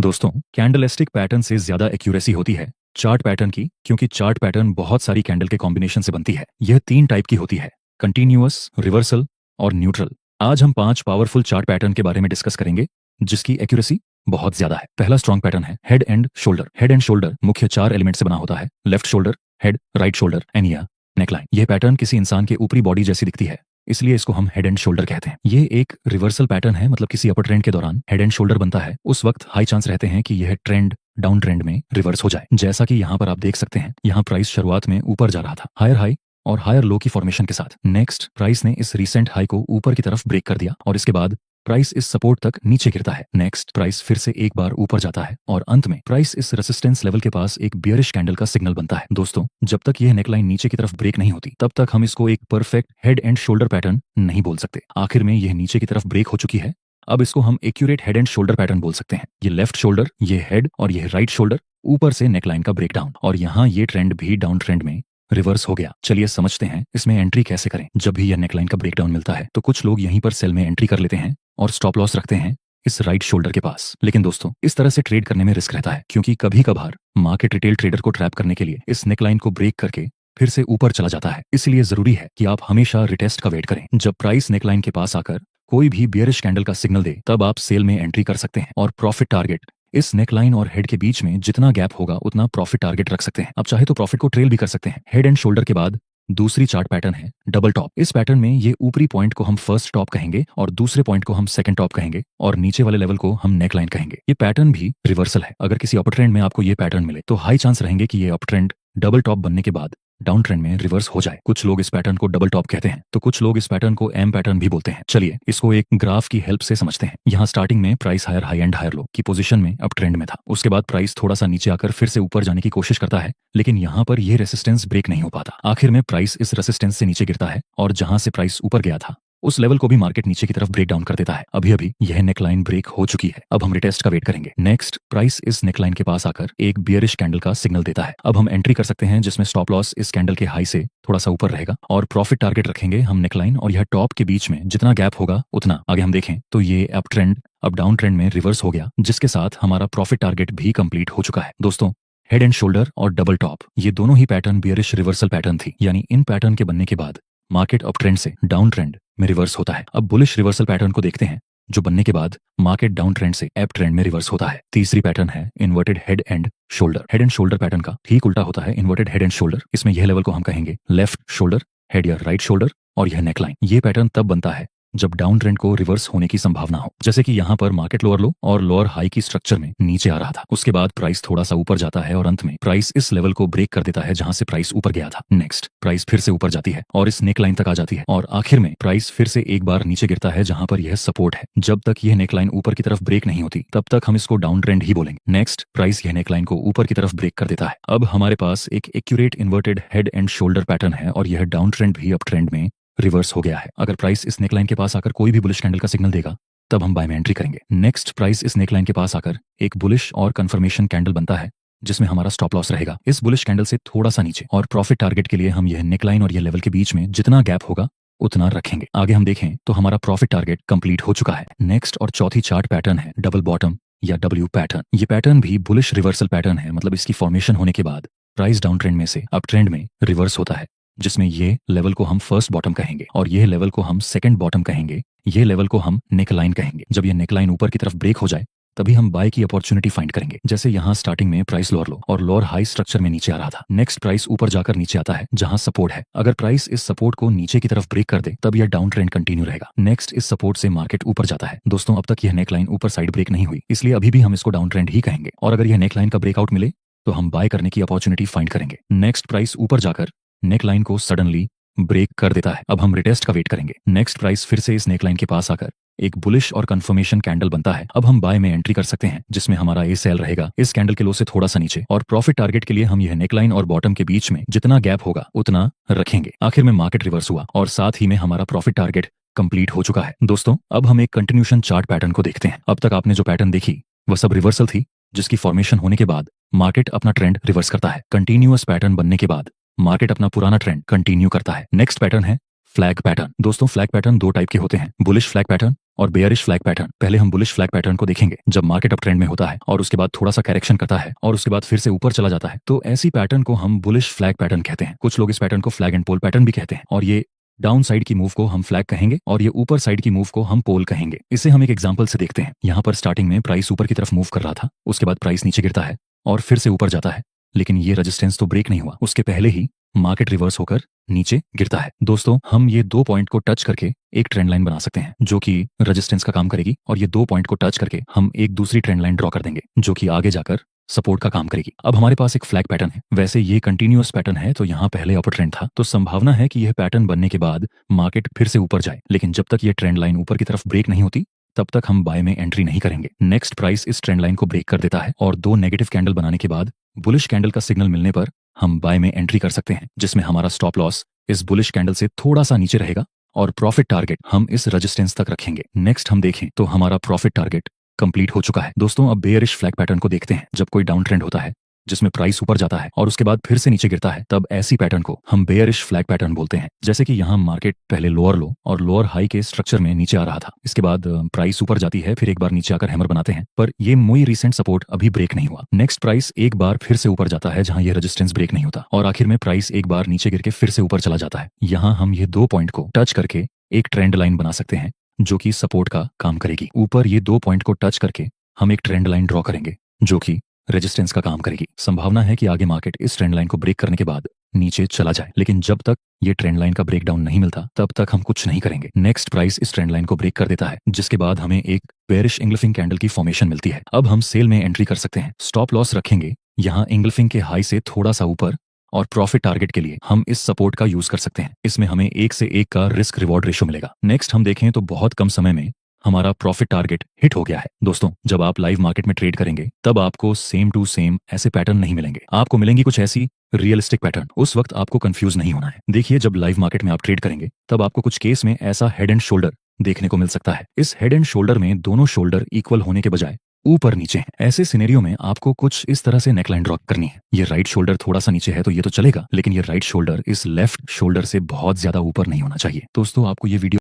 दोस्तों, candlestick pattern से ज्यादा एक्यूरेसी होती है चार्ट पैटर्न की, क्योंकि चार्ट पैटर्न बहुत सारी कैंडल के कॉम्बिनेशन से बनती है। यह 3 टाइप की होती है: कंटिन्यूअस, रिवर्सल और न्यूट्रल। आज हम 5 पावरफुल चार्ट पैटर्न के बारे में डिस्कस करेंगे जिसकी एक्यूरेसी बहुत ज्यादा है। पहला स्ट्रॉन्ग पैटर्न है head and shoulder. Head and shoulder मुख्य 4 एलिमेंट से बना होता है: left shoulder, head, right shoulder and या नेकलाइन। यह पैटर्न किसी इंसान के ऊपरी बॉडी जैसी दिखती है, इसलिए इसको हम हेड एंड शोल्डर कहते हैं। ये एक रिवर्सल पैटर्न है, मतलब किसी अपर ट्रेंड के दौरान हेड एंड शोल्डर बनता है, उस वक्त हाई चांस रहते हैं कि यह ट्रेंड डाउन ट्रेंड में रिवर्स हो जाए। जैसा कि यहाँ पर आप देख सकते हैं, यहाँ प्राइस शुरुआत में ऊपर जा रहा था हायर हाई और हायर लो की फॉर्मेशन के साथ। नेक्स्ट प्राइस ने इस रीसेंट हाई को ऊपर की तरफ ब्रेक कर दिया और इसके बाद प्राइस इस सपोर्ट तक नीचे गिरता है। नेक्स्ट प्राइस फिर से एक बार ऊपर जाता है और अंत में प्राइस इस रेजिस्टेंस लेवल के पास एक बियरिश कैंडल का सिग्नल बनता है। दोस्तों, जब तक यह नेकलाइन नीचे की तरफ ब्रेक नहीं होती तब तक हम इसको एक perfect head and shoulder pattern नहीं बोल सकते। आखिर में यह नीचे की तरफ ब्रेक हो चुकी है, अब इसको हम accurate head and shoulder pattern बोल सकते हैं। ये लेफ्ट शोल्डर, ये हेड और ये राइट शोल्डर, ऊपर से नेकलाइन का ब्रेकडाउन, और यहाँ ये ट्रेंड भी डाउन ट्रेंड में रिवर्स हो गया। चलिए समझते हैं इसमें एंट्री कैसे करें। जब भी यह नेकलाइन का ब्रेकडाउन मिलता है तो कुछ लोग यहीं पर सेल में एंट्री कर लेते हैं और स्टॉप लॉस रखते हैं इस राइट शोल्डर के पास। लेकिन दोस्तों, इस तरह से ट्रेड करने में रिस्क रहता है, क्योंकि कभी कभार मार्केट रिटेल ट्रेडर को ट्रैप करने के लिए इस नेकलाइन को ब्रेक करके फिर से ऊपर चला जाता है। इसलिए जरूरी है कि आप हमेशा रिटेस्ट का वेट करें। जब प्राइस नेकलाइन के पास आकर कोई भी बियरिश कैंडल का सिग्नल दे तब आप सेल में एंट्री कर सकते हैं और प्रॉफिट टारगेट इस नेकलाइन और हेड के बीच में जितना गैप होगा उतना प्रॉफिट टारगेट रख सकते हैं। आप चाहे तो प्रॉफिट को ट्रेल भी कर सकते हैं। हेड एंड शोल्डर के बाद दूसरी चार्ट पैटर्न है डबल टॉप। इस पैटर्न में ये ऊपरी पॉइंट को हम फर्स्ट टॉप कहेंगे और दूसरे पॉइंट को हम सेकंड टॉप कहेंगे और नीचे वाले लेवल को हम नेकलाइन कहेंगे। ये पैटर्न भी रिवर्सल है। अगर किसी अप ट्रेंड में आपको ये पैटर्न मिले तो हाई चांस रहेंगे कि ये अप ट्रेंड डबल टॉप बनने के बाद डाउन ट्रेंड में रिवर्स हो जाए। कुछ लोग इस पैटर्न को डबल टॉप कहते हैं तो कुछ लोग इस पैटर्न को एम पैटर्न भी बोलते हैं। चलिए इसको एक ग्राफ की हेल्प से समझते हैं। यहाँ स्टार्टिंग में price higher high and higher low की पोजीशन में अप ट्रेंड में था। उसके बाद प्राइस थोड़ा सा नीचे आकर फिर से ऊपर जाने की कोशिश करता है, लेकिन यहाँ पर यह रेसिस्टेंस ब्रेक नहीं हो पाता। आखिर में प्राइस इस रेसिस्टेंस से नीचे गिरता है और जहां से प्राइस ऊपर गया था उस लेवल को भी मार्केट नीचे की तरफ ब्रेक डाउन कर देता है। अभी अभी यह नेकलाइन ब्रेक हो चुकी है। अब हम रिटेस्ट का वेट करेंगे। नेक्स्ट प्राइस इस नेकलाइन के पास आकर एक बियरिश कैंडल का सिग्नल देता है। अब हम एंट्री कर सकते हैं, जिसमें स्टॉप लॉस इस कैंडल के हाई से थोड़ा सा ऊपर रहेगा और प्रॉफिट टारगेट रखेंगे हम नेकलाइन और यह टॉप के बीच में जितना गैप होगा उतना। आगे हम देखें तो ये अप ट्रेंड अब डाउन ट्रेंड में रिवर्स हो गया, जिसके साथ हमारा प्रॉफिट टारगेट भी कंप्लीट हो चुका है। दोस्तों, हेड एंड शोल्डर और डबल टॉप ये दोनों ही पैटर्न बियरिश रिवर्सल पैटर्न थी, यानी इन पैटर्न के बनने के बाद मार्केट अप ट्रेंड से डाउन ट्रेंड में रिवर्स होता है। अब बुलिश रिवर्सल पैटर्न को देखते हैं, जो बनने के बाद मार्केट डाउन ट्रेंड से अप ट्रेंड में रिवर्स होता है। तीसरी पैटर्न है inverted head and shoulder. Head and shoulder pattern का ठीक उल्टा होता है इन्वर्टेड हेड एंड शोल्डर। इसमें यह लेवल को हम कहेंगे लेफ्ट शोल्डर, हेड या राइट शोल्डर और यह नेकलाइन। ये पैटर्न तब बनता है जब डाउन ट्रेंड को रिवर्स होने की संभावना हो, जैसे कि यहाँ पर मार्केट लोअर लो और लोअर हाई की स्ट्रक्चर में नीचे आ रहा था। उसके बाद प्राइस थोड़ा सा ऊपर जाता है और अंत में प्राइस इस लेवल को ब्रेक कर देता है जहां से प्राइस ऊपर गया था। नेक्स्ट प्राइस फिर से ऊपर जाती है और इस नेकलाइन तक आ जाती है और आखिर में प्राइस फिर से एक बार नीचे गिरता है जहां पर यह सपोर्ट है। जब तक यह नेकलाइन ऊपर की तरफ ब्रेक नहीं होती तब तक हम इसको डाउन ट्रेंड ही बोलेंगे। नेक्स्ट प्राइस यह नेकलाइन को ऊपर की तरफ ब्रेक कर देता है। अब हमारे पास एक accurate inverted head and shoulder pattern है और यह डाउन ट्रेंड भी अप ट्रेंड में रिवर्स हो गया है। अगर प्राइस इस नेकलाइन के पास आकर कोई भी बुलिश कैंडल का सिग्नल देगा तब हम बाय में एंट्री करेंगे। नेक्स्ट प्राइस इस नेकलाइन के पास आकर एक बुलिश और कंफर्मेशन कैंडल बनता है, जिसमें हमारा स्टॉप लॉस रहेगा इस बुलिश कैंडल से थोड़ा सा नीचे और प्रॉफिट टारगेट के लिए हम यह नेकलाइन और यह लेवल के बीच में जितना गैप होगा उतना रखेंगे। आगे हम देखें तो हमारा प्रॉफिट टारगेट कंप्लीट हो चुका है। नेक्स्ट और चौथी चार्ट पैटर्न है डबल बॉटम या डब्ल्यू पैटर्न। ये पैटर्न भी बुलिश रिवर्सल पैटर्न है, मतलब इसकी फॉर्मेशन होने के बाद प्राइस डाउन ट्रेंड में से अप ट्रेंड में रिवर्स होता है, जिसमें ये लेवल को हम फर्स्ट बॉटम कहेंगे और ये लेवल को हम सेकंड बॉटम कहेंगे। ये लेवल को हम नेकलाइन कहेंगे। जब ये नेकलाइन ऊपर की तरफ ब्रेक हो जाए तभी हम बाय की अपॉर्चुनिटी फाइंड करेंगे। जैसे यहाँ स्टार्टिंग में प्राइस लोअर लो और लोअर हाई स्ट्रक्चर में नीचे आ रहा था। नेक्स्ट प्राइस ऊपर जाकर नीचे आता है जहां सपोर्ट है। अगर प्राइस इस सपोर्ट को नीचे की तरफ ब्रेक कर दे तब यह डाउन ट्रेंड कंटिन्यू रहेगा। नेक्स्ट इस सपोर्ट से मार्केट ऊपर जाता है। दोस्तों, अब तक यह नेकलाइन ऊपर साइड ब्रेक नहीं हुई, इसलिए अभी भी हम इसको डाउन ट्रेंड ही कहेंगे और अगर यह नेकलाइन का ब्रेकआउट मिले तो हम बाय करने की अपॉर्चुनिटी फाइंड करेंगे। नेक्स्ट प्राइस ऊपर जाकर नेकलाइन को सडनली ब्रेक कर देता है। अब हम रिटेस्ट का वेट करेंगे। नेक्स्ट प्राइस फिर से इस नेकलाइन के पास आकर एक बुलिश और कंफर्मेशन कैंडल बनता है। अब हम बाय में एंट्री कर सकते हैं, जिसमें हमारा ए सेल रहेगा इस कैंडल के लो से थोड़ा सा नीचे और प्रॉफिट टारगेट के लिए हम यह नेकलाइन और बॉटम के बीच में जितना गैप होगा उतना रखेंगे। आखिर में मार्केट रिवर्स हुआ और साथ ही में हमारा प्रॉफिट टारगेट कंप्लीट हो चुका है। दोस्तों, अब हम एक कंटिन्यूशन चार्ट पैटर्न को देखते हैं। अब तक आपने जो पैटर्न देखी वह सब रिवर्सल थी, जिसकी फॉर्मेशन होने के बाद मार्केट अपना ट्रेंड रिवर्स करता है। कंटिन्यूअस पैटर्न बनने के बाद मार्केट अपना पुराना ट्रेंड कंटिन्यू करता है। नेक्स्ट पैटर्न है फ्लैग पैटर्न। दोस्तों फ्लैग पैटर्न दो टाइप के होते हैं, बुलिश फ्लैग पैटर्न और बेयरिश फ्लैग पैटर्न। पहले हम बुलिश फ्लैग पैटर्न को देखेंगे, जब मार्केट अप ट्रेंड में होता है और उसके बाद थोड़ा सा करेक्शन करता है और उसके बाद फिर से ऊपर चला जाता है, तो ऐसी पैटर्न को हम बुलिश फ्लैग पैटर्न कहते हैं। कुछ लोग इस पैटर्न को फ्लैग एंड पोल पैटर्न भी कहते हैं। और ये डाउन साइड की मूव को हम फ्लैग कहेंगे और ये ऊपर साइड की मूव को हम पोल कहेंगे। इसे हम एक एग्जांपल से देखते हैं। यहाँ पर स्टार्टिंग में प्राइस ऊपर की तरफ मूव कर रहा था, उसके बाद प्राइस नीचे गिरता है और फिर से ऊपर जाता है, लेकिन ये रेजिस्टेंस तो ब्रेक नहीं हुआ। उसके पहले ही मार्केट रिवर्स होकर नीचे गिरता है। दोस्तों हम ये दो पॉइंट को टच करके एक ट्रेंड लाइन बना सकते हैं जो कि रेजिस्टेंस का काम करेगी, और ये दो पॉइंट को टच करके हम एक दूसरी ट्रेंड लाइन ड्रॉ कर देंगे जो कि आगे जाकर सपोर्ट का काम करेगी। अब हमारे पास एक फ्लैग पैटर्न है। वैसे ये कंटिन्यूअस पैटर्न है, तो यहाँ पहले अपर ट्रेंड था, तो संभावना है कि यह पैटर्न बनने के बाद मार्केट फिर से ऊपर जाए, लेकिन जब तक ये ट्रेंड लाइन ऊपर की तरफ ब्रेक नहीं होती तब तक हम बाय में एंट्री नहीं करेंगे। नेक्स्ट प्राइस इस ट्रेंड लाइन को ब्रेक कर देता है और दो नेगेटिव कैंडल बनाने के बाद बुलिश कैंडल का सिग्नल मिलने पर हम बाय में एंट्री कर सकते हैं, जिसमें हमारा स्टॉप लॉस इस बुलिश कैंडल से थोड़ा सा नीचे रहेगा और प्रॉफिट टारगेट हम इस रेजिस्टेंस तक रखेंगे। नेक्स्ट हम देखें तो हमारा प्रॉफिट टारगेट कंप्लीट हो चुका है। दोस्तों अब बेयरिश फ्लैग पैटर्न को देखते हैं। जब कोई डाउन ट्रेंड होता है जिसमें प्राइस ऊपर जाता है और उसके बाद फिर से नीचे गिरता है, तब ऐसी पैटर्न को हम बेयरिश फ्लैग पैटर्न बोलते हैं। जैसे कि यहाँ मार्केट पहले लोअर लो और लोअर हाई के स्ट्रक्चर में नीचे आ रहा था, इसके बाद प्राइस ऊपर जाती है, फिर एक बार नीचे आकर हैमर बनाते हैं, पर ये मोई रिसेंट सपोर्ट अभी ब्रेक नहीं हुआ। नेक्स्ट प्राइस एक बार फिर से ऊपर जाता है जहां ये रेजिस्टेंस ब्रेक नहीं होता, और आखिर में प्राइस एक बार नीचे गिर के फिर से ऊपर चला जाता है। यहाँ हम ये दो पॉइंट को टच करके एक ट्रेंड लाइन बना सकते हैं जो कि सपोर्ट का काम करेगी। ऊपर ये दो पॉइंट को टच करके हम एक ट्रेंड लाइन ड्रॉ करेंगे जो कि रेजिस्टेंस का काम करेगी। संभावना है कि आगे मार्केट इस ट्रेंड लाइन को ब्रेक करने के बाद नीचे चला जाए, लेकिन जब तक ये ट्रेंड लाइन का ब्रेकडाउन नहीं मिलता तब तक हम कुछ नहीं करेंगे। नेक्स्ट प्राइस इस ट्रेंड लाइन को ब्रेक कर देता है, जिसके बाद हमें एक बेयरिश इंगल्फिंग कैंडल की फॉर्मेशन मिलती है। अब हम सेल में एंट्री कर सकते हैं। स्टॉप लॉस रखेंगे यहाँ इंगल्फिंग के हाई से थोड़ा सा ऊपर, और प्रॉफिट टारगेट के लिए हम इस सपोर्ट का यूज कर सकते हैं। इसमें हमें 1 से 1 का रिस्क रिवॉर्ड रेशो मिलेगा। नेक्स्ट हम देखें तो बहुत कम समय में हमारा प्रॉफिट टारगेट हिट हो गया है। दोस्तों जब आप लाइव मार्केट में ट्रेड करेंगे तब आपको सेम टू सेम ऐसे पैटर्न नहीं मिलेंगे, आपको मिलेंगी कुछ ऐसी रियलिस्टिक पैटर्न। उस वक्त आपको कंफ्यूज नहीं होना है। देखिए जब लाइव मार्केट में आप ट्रेड करेंगे तब आपको कुछ केस में ऐसा हेड एंड शोल्डर देखने को मिल सकता है। इस हेड एंड शोल्डर में दोनों शोल्डर इक्वल होने के बजाय ऊपर नीचे हैं। ऐसे सिनेरियो में आपको कुछ इस तरह से नेकलाइन ड्रॉ करनी है। ये राइट शोल्डर थोड़ा सा नीचे है तो ये तो चलेगा, लेकिन ये राइट शोल्डर इस लेफ्ट शोल्डर से बहुत ज्यादा ऊपर नहीं होना चाहिए। दोस्तों आपको ये वीडियो